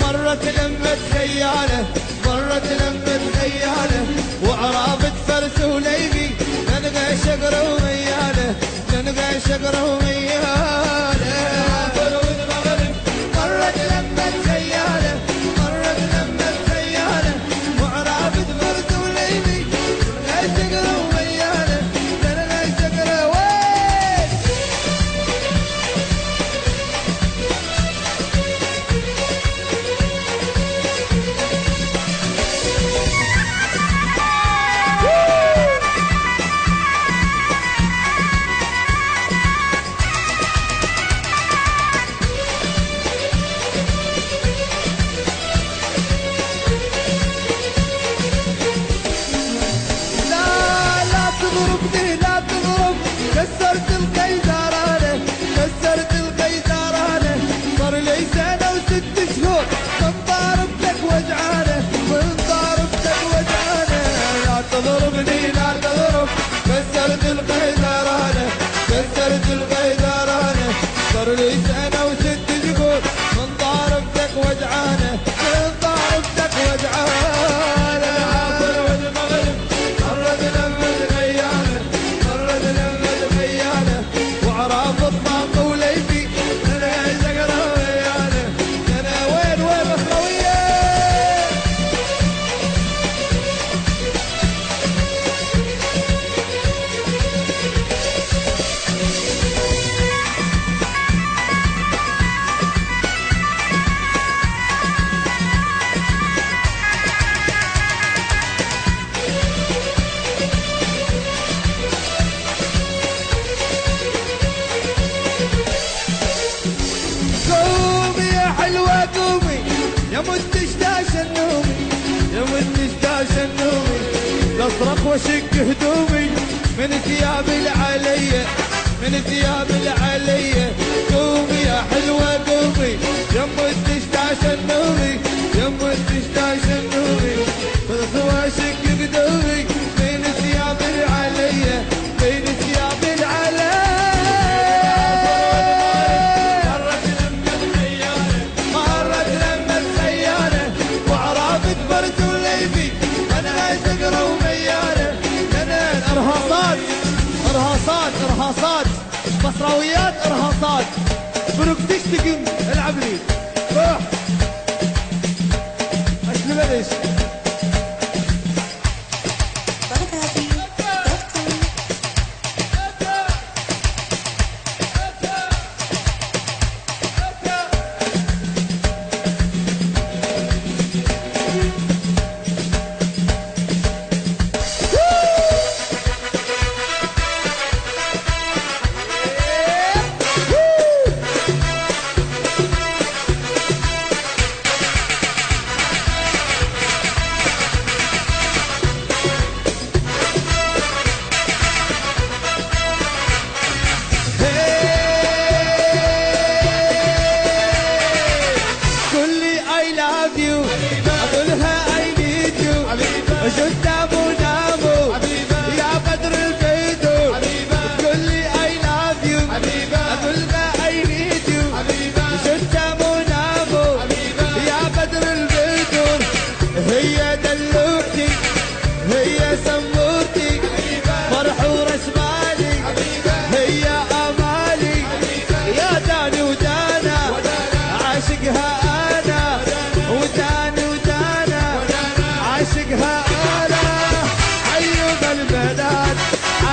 مرت لمة خياله مرت لمة خياله وعرابة فرس وليبي نلقى شقره ومياله نلقى شقره ومياله مرت لمة خياله مرت لمة خياله وعرابة فرس وليبي نلقى شقره ومياله نلقى شقره وين كسرت القيدرانة كسرت القيدرانة صار لي سنة وست شهور من ضاربتك وجعانة من ضاربتك وجعانة لا تضربني لا تضرب كسرت القيدرانة كسرت القيدرانة صار لي سنة وست شهور من ضاربتك وجعانة من ضاربتك وجعانة يا متشتاش النومي يا متشتاش النومي لاصرخ واشق هدومي من ثياب العلية من ثياب العلية قومي يا حلوة قومي يا متشتاش النومي يا متشتاش النومي لاصرخ واشق هدومي من ثياب العلية من ثياب العلية ارهاصات بصراويات ارهاصات بروك تشتقم العب لي روح اشلي بلش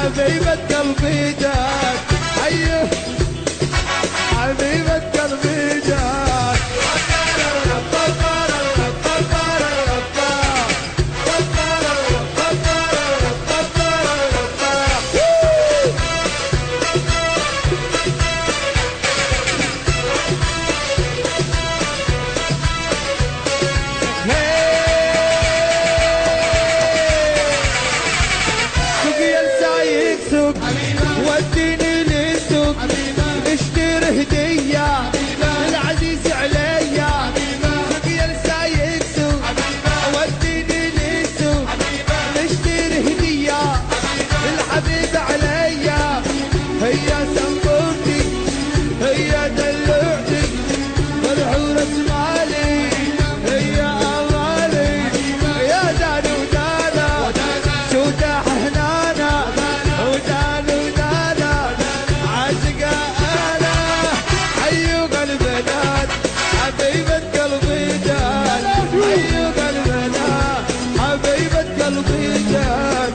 حبيبة قلبي جات أيوه حبيبة قلبي جات وديني للسوق اشتري هدية للعزيز عليا سقيا السايق سوق وديني للسوق اشتري هدية للحبيب عليا هي سنبوتي هي دلوعتي والحور اسمالي هي امالي يا دانا ودانا شو داح هنانا ودانا حبيبة قلبي جات أيوة قلبنا حبيبة قلبي جات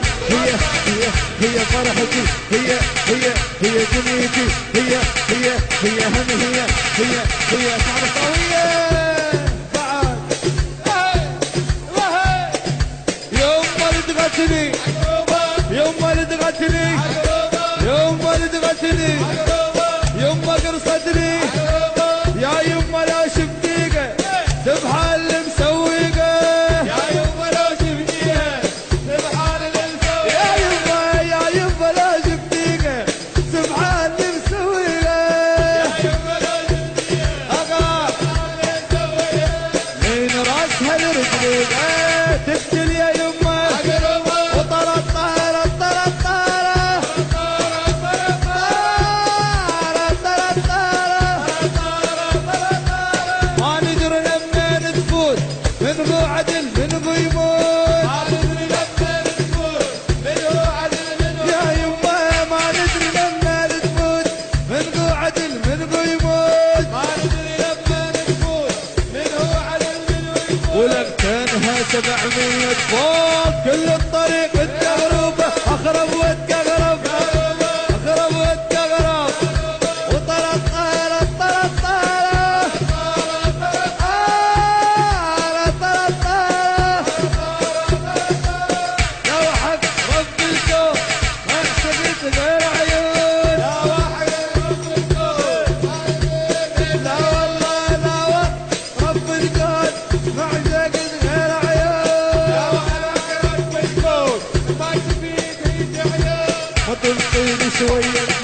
هي فرحتي هي دنيتي هي همي هي شعر قوية بعد يوم ما لدغتني يوم ما لدغتني يوم ما لدغتني يوم ما قرصتني يا يما لا شفتيها سبحان اللي مسويها يا يما لا شفتيها سبحان اللي مسويها يا يما لا شفتيها سبحان اللي مسويها يا يما لا شفتيها أغا من راسها لرجليها تقتل يا يما وطرت طارت من هو عدل من هو يموت ما ندري لما تموت من هو عدل من هو يا يما ما ندري لما تموت من هو عدل من هو يموت ما ندري لما تموت من هو عدل من هو يموت ولكنها 700 فوق كل الطريق التغربة أخرب وتقرب أخرب وتقرب وطلت طالت غير عيون لا واحد رب الكون لا والله لا رب الكون ما عزقت غير عيون لا واحد رب الكون ما تبيك هيك عيون ما تنطيني شوية